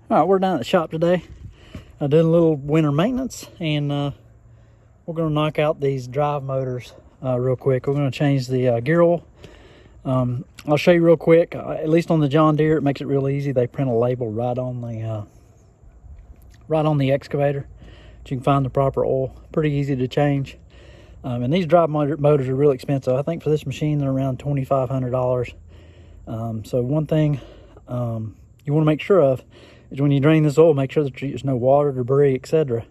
All right, we're down at the shop today. Doing a little winter maintenance, and we're going to knock out these drive motors real quick. We're going to change the gear oil. I'll show you real quick. At least on the John Deere, it makes it real easy. They print a label right on the excavator, so you can find the proper oil. Pretty easy to change. And these drive motors are really expensive. I think for this machine they're around $2,500. So one thing you want to make sure of is when you drain this oil, make sure that there's no water, debris, etc.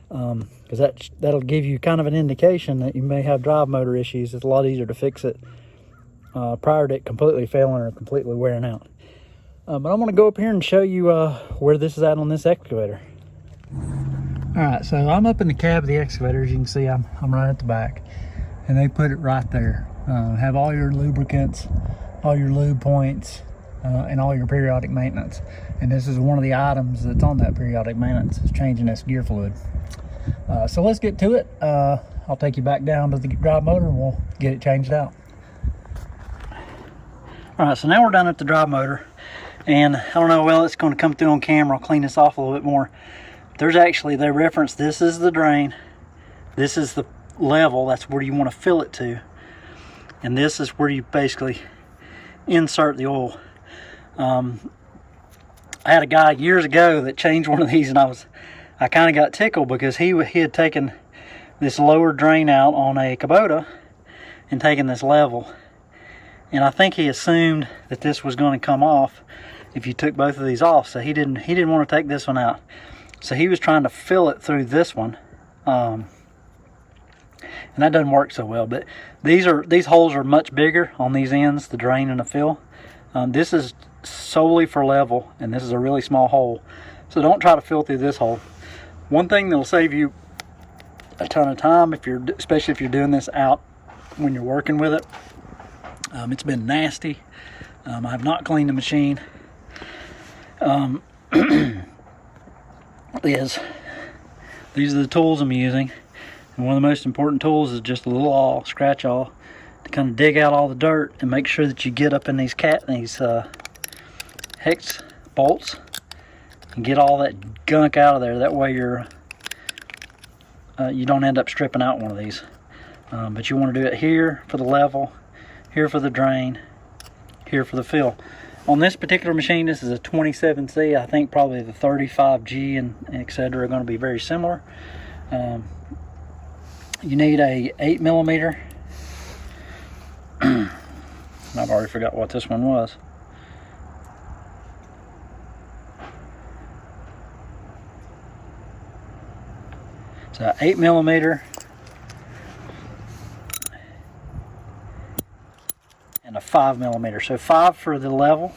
Because that'll give you kind of an indication that you may have drive motor issues. It's a lot easier to fix it prior to it completely failing or completely wearing out. But I'm going to go up here and show you where this is at on this excavator. All right, so I'm up in the cab of the excavator. As you can see, I'm right at the back, and they put it right there. Have all your lubricants, all your lube points, and all your periodic maintenance. And this is one of the items that's on that periodic maintenance, is changing this gear fluid. So let's get to it. I'll take you back down to the drive motor and we'll get it changed out. All right, so now we're down at the drive motor, and I don't know, well, it's going to come through on camera. I'll clean this off a little bit more. There's actually, they reference, this is the drain, this is the level, that's where you want to fill it to, and this is where you basically insert the oil. I had a guy years ago that changed one of these, and I kind of got tickled because he had taken this lower drain out on a Kubota and taken this level, and I think he assumed that this was going to come off if you took both of these off, so he didn't want to take this one out. So he was trying to fill it through this one, and that doesn't work so well. But these holes are much bigger on these ends, the drain and the fill. This is solely for level, and this is a really small hole. So don't try to fill through this hole. One thing that'll save you a ton of time, especially if you're doing this out when you're working with it. It's been nasty. I have not cleaned the machine. These are the tools I'm using, and one of the most important tools is just a little awl, scratch awl, to kind of dig out all the dirt and make sure that you get up in these hex bolts and get all that gunk out of there. That way you don't end up stripping out one of these. But you want to do it here for the level, here for the drain, here for the fill. On this particular machine, this is a 27C. I think probably the 35G and etc. are going to be very similar. You need a 8mm. I've already forgot what this one was. So 8mm and a 5mm. So 5 for the level,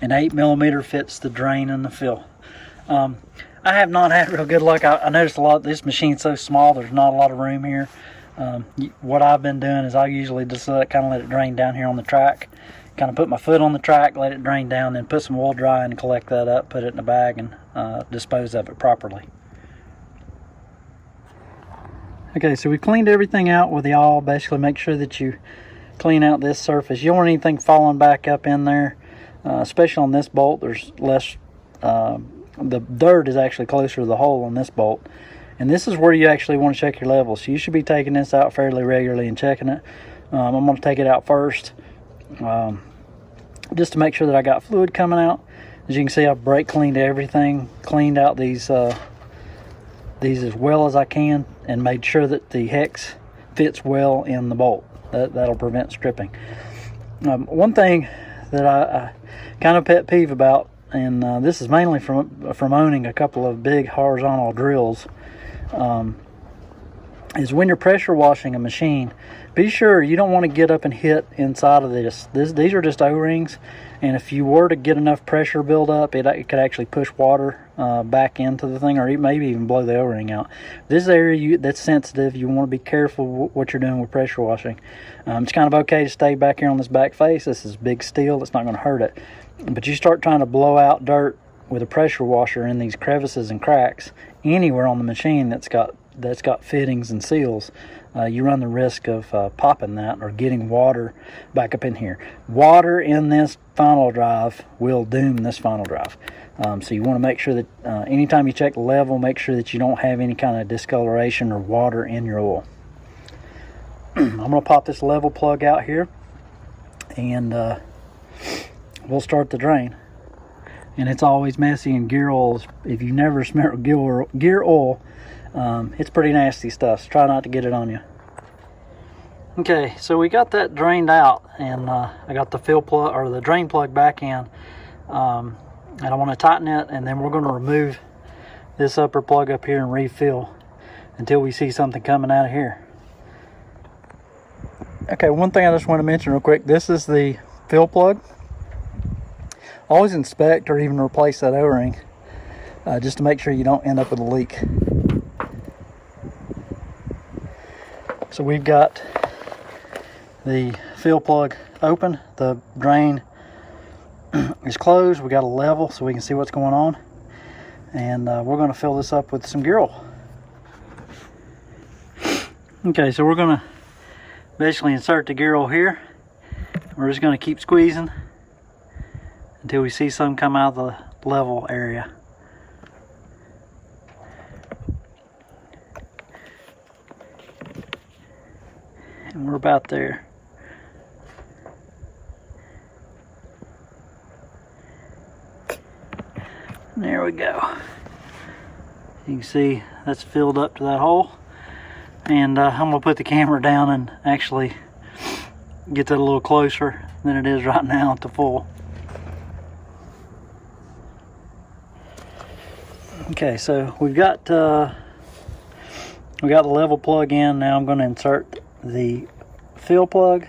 and 8mm fits the drain and the fill. I have not had real good luck. I noticed a lot, this machine's so small, there's not a lot of room here. What I've been doing is I usually just kind of let it drain down here on the track, kind of put my foot on the track, let it drain down, then put some oil dry and collect that up, put it in a bag, and dispose of it properly. Okay, so we cleaned everything out with the awl. Basically make sure that you clean out this surface. You don't want anything falling back up in there, especially on this bolt. There's less, the dirt is actually closer to the hole on this bolt, and this is where you actually want to check your levels. So you should be taking this out fairly regularly and checking it. I'm going to take it out first, just to make sure that I got fluid coming out. As you can see, I've brake cleaned everything, cleaned out these as well as I can, and made sure that the hex fits well in the bolt. That'll prevent stripping. One thing that I kind of pet peeve about, and this is mainly from owning a couple of big horizontal drills, is when you're pressure washing a machine, be sure you don't want to get up and hit inside of this. These are just O-rings, and if you were to get enough pressure build up, it could actually push water back into the thing, or maybe even blow the O-ring out. This area that's sensitive, you want to be careful what you're doing with pressure washing. It's kind of okay to stay back here on this back face. This is big steel, it's not going to hurt it. But you start trying to blow out dirt with a pressure washer in these crevices and cracks anywhere on the machine that's got fittings and seals, you run the risk of popping that or getting water back up in here. Water in this final drive will doom this final drive. So you want to make sure that anytime you check the level, make sure that you don't have any kind of discoloration or water in your oil. I'm going to pop this level plug out here, and we'll start the drain. And it's always messy in gear oils. If you've never smelled gear oil, it's pretty nasty stuff, so try not to get it on you. Okay, so we got that drained out, and I got the fill plug or the drain plug back in, and I want to tighten it, and then we're going to remove this upper plug up here and refill until we see something coming out of here. Okay, one thing I just want to mention real quick, this is the fill plug. Always inspect or even replace that O-ring just to make sure you don't end up with a leak. So we've got the fill plug open, the drain is closed, we got a level so we can see what's going on, and we're going to fill this up with some gear oil. Okay, so we're going to basically insert the gear oil here. We're just going to keep squeezing until we see some come out of the level area. And we're about there. There we go. You can see that's filled up to that hole. And I'm going to put the camera down and actually get that a little closer than it is right now at the full. Okay, so we got the level plug in. Now I'm going to insert the fill plug,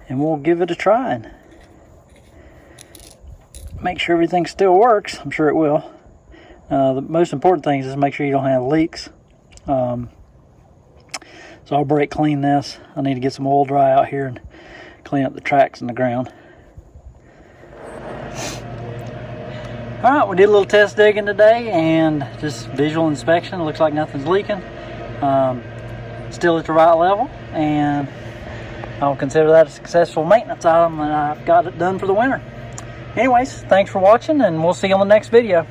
and we'll give it a try and make sure everything still works. I'm sure it will. The most important thing is just make sure you don't have leaks. So I'll brake clean this. I need to get some oil dry out here and clean up the tracks in the ground. Alright, we did a little test digging today and just visual inspection. It looks like nothing's leaking. Still at the right level, and I'll consider that a successful maintenance item, and I've got it done for the winter. Anyways, thanks for watching, and we'll see you on the next video.